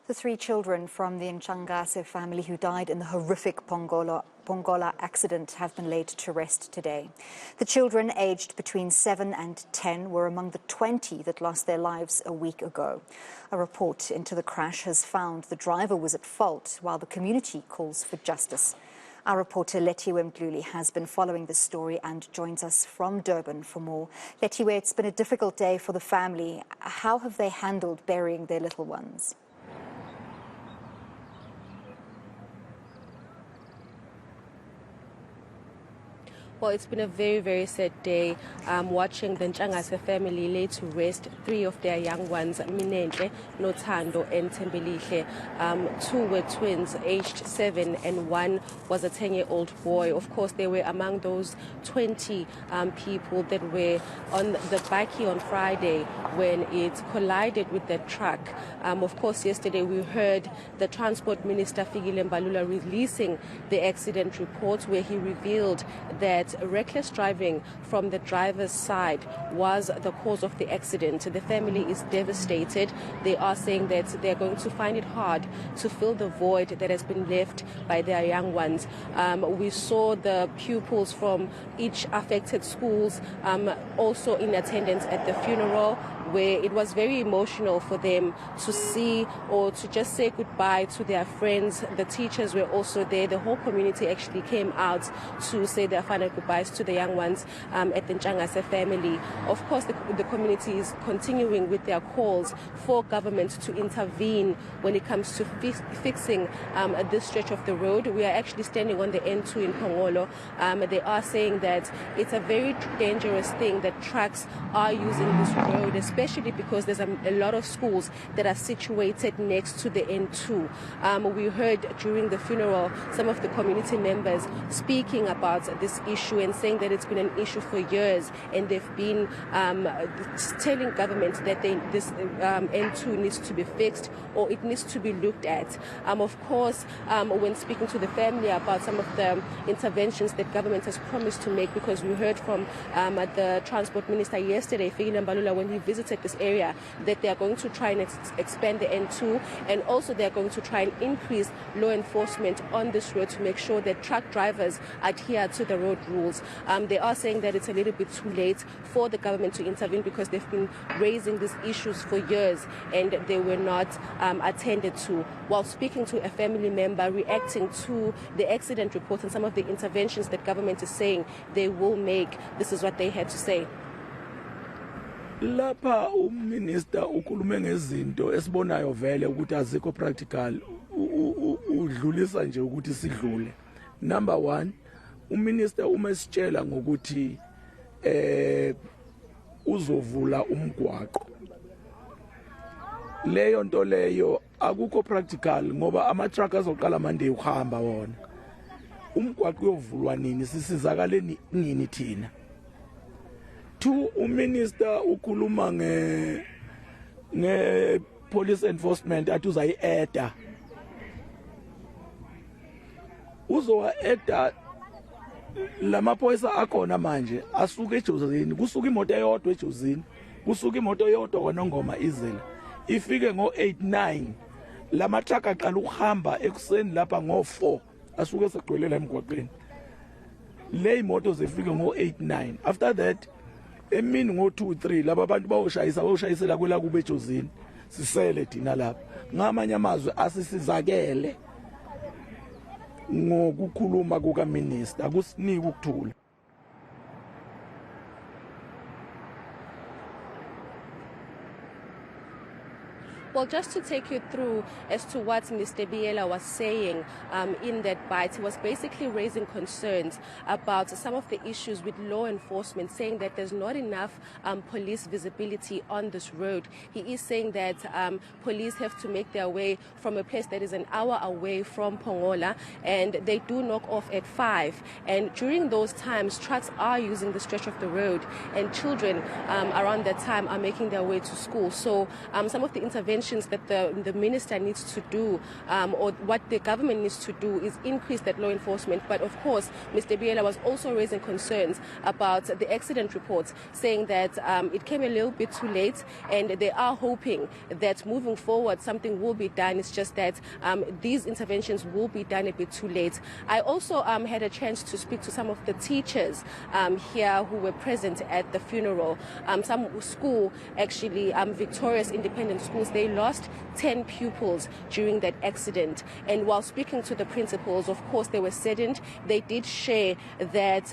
The three children from the Ntshangase family who died in the horrific Pongola accident have been laid to rest today. The children, aged between 7 and 10, were among the 20 that lost their lives a week ago. A report into the crash has found the driver was at fault, while the community calls for justice. Our reporter Lethiwe Mdluli has been following this story and joins us from Durban for more. Lethiwe, it's been a difficult day for the family. How have they handled burying their little ones? Well, it's been a very, very sad day. Watching the Ntshangase family lay to rest three of their young ones, Minenhle, Nothando and Tembelihle. Two were twins, aged 7, and one was a 10-year-old boy. Of course, they were among those 20 people that were on the bikey on Friday when it collided with the truck. Of course, yesterday we heard the Transport Minister, Lethiwe Mdluli, releasing the accident report where he revealed that reckless driving from the driver's side was the cause of the accident. The family is devastated. They are saying that they're going to find it hard to fill the void that has been left by their young ones. We saw the pupils from each affected schools also in attendance at the funeral, where it was very emotional for them to see or to just say goodbye to their friends. The teachers were also there. The whole community actually came out to say their final goodbyes to the young ones at the Ntshangase family. Of course, the community is continuing with their calls for government to intervene when it comes to fixing this stretch of the road. We are actually standing on the N2 in Pongola. They are saying that it's a very dangerous thing that trucks are using this road, especially because there's a lot of schools that are situated next to the N2. We heard during the funeral some of the community members speaking about this issue and saying that it's been an issue for years, and they've been telling government that this N2 needs to be fixed or it needs to be looked at. Of course, when speaking to the family about some of the interventions that government has promised to make, because we heard from the Transport Minister yesterday, Lethiwe Mdluli, when he visited this area, that they are going to try and expand the N2, and also they are going to try and increase law enforcement on this road to make sure that truck drivers adhere to the road rules. They are saying that it's a little bit too late for the government to intervene because they've been raising these issues for years and they were not attended to. While speaking to a family member reacting to the accident report and some of the interventions that government is saying they will make, this is what they had to say. Lapha uMinister ukhulume ngezinto esibonayo vele ukuthi azikho practical, udlulisa nje ukuthi sidlule. Number 1, uMinister uma esitshela ngokuthi uzovula umgwaqo. Leyo nto leyo akukho practical ngoba ama truck azoqala manje ukuhamba wona. Umgwaqo uyovulwa nini, sisizakale nini thina? 2, uMinister ukhuluma nge police enforcement athi uzayi-eda. Uzowa-eda lamaphoyisa akhona manje asuke ejozini, kusuka imoto eyodwa ejozini, kusuka imoto eyodwa kwaNongoma izela. Ifike ngo-8-9 lama truck aqala ukuhamba ekuseni lapha ngo-4 asuke segcwelela emgwaqeni. Le imoto zifike ngo-8-9. After that emini ngo-2-3 laba abantu bayoshayisela kwela kube ejozini, sisele thina lapha. Ngamanye amazwe asisizakele ngokukhuluma kukaMinister, akusiniki ukuthula. Well, just to take you through as to what Mr. Biela was saying in that bite, he was basically raising concerns about some of the issues with law enforcement, saying that there's not enough police visibility on this road. He is saying that police have to make their way from a place that is an hour away from Pongola, and they do knock off at 5. And during those times, trucks are using the stretch of the road, and children around that time are making their way to school. So some of the interventions interventions that the minister needs to do, or what the government needs to do, is increase that law enforcement. But of course, Mr. Biela was also raising concerns about the accident reports, saying that it came a little bit too late, and they are hoping that moving forward something will be done. It's just that these interventions will be done a bit too late. I also had a chance to speak to some of the teachers here who were present at the funeral. Some school, actually, Victorious Independent Schools, they lost 10 pupils during that accident. And while speaking to the principals, of course, they were saddened. They did share that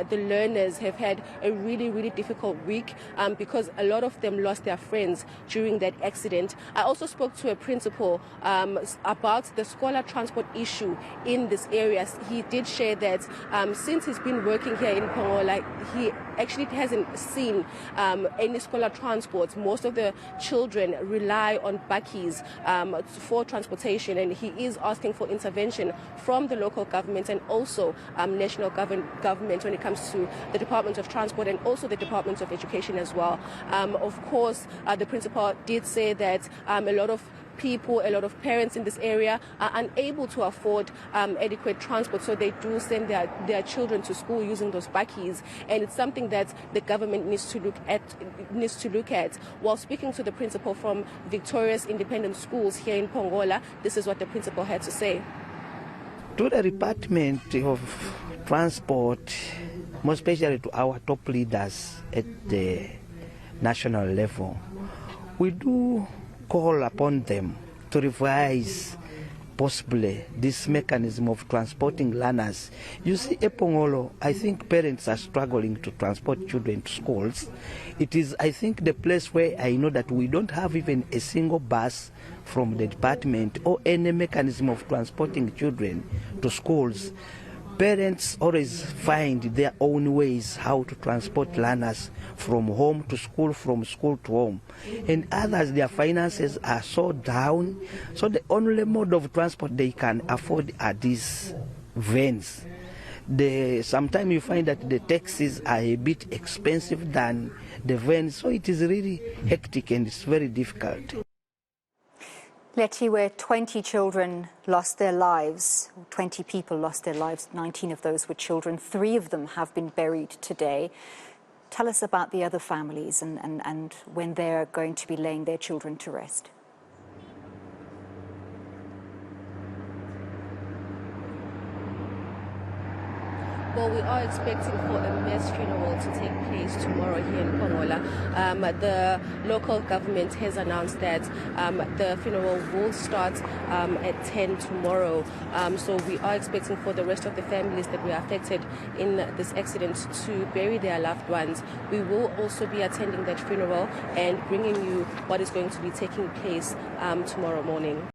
the learners have had a really, really difficult week because a lot of them lost their friends during that accident. I also spoke to a principal about the scholar transport issue in this area. He did share that since he's been working here in Pongola, he actually hasn't seen any scholar transport. Most of the children rely on bakkies for transportation, and he is asking for intervention from the local government and also national government when it comes to the Department of Transport and also the Department of Education as well. Of course, the principal did say that a lot of people, a lot of parents in this area are unable to afford adequate transport, so they do send their children to school using those bakkies, and it's something that the government needs to look at. While speaking to the principal from Victorious Independent Schools here in Pongola, this is what the principal had to say. To the Department of Transport, more especially to our top leaders at the national level, we do call upon them to revise possibly this mechanism of transporting learners. You see, at Pongola, I think parents are struggling to transport children to schools. It is, I think, the place where I know that we don't have even a single bus from the department or any mechanism of transporting children to schools. Parents always find their own ways how to transport learners from home to school, from school to home. And others, their finances are so down, so the only mode of transport they can afford are these vans. Sometimes you find that the taxis are a bit expensive than the vans, so it is really hectic and it's very difficult. Lethiwe, 20 children lost their lives, 20 people lost their lives, 19 of those were children. 3 of them have been buried today. Tell us about the other families and when they're going to be laying their children to rest. Well, we are expecting for a mass funeral to take place tomorrow here in Pongola. The local government has announced that the funeral will start at 10 tomorrow. So we are expecting for the rest of the families that were affected in this accident to bury their loved ones. We will also be attending that funeral and bringing you what is going to be taking place tomorrow morning.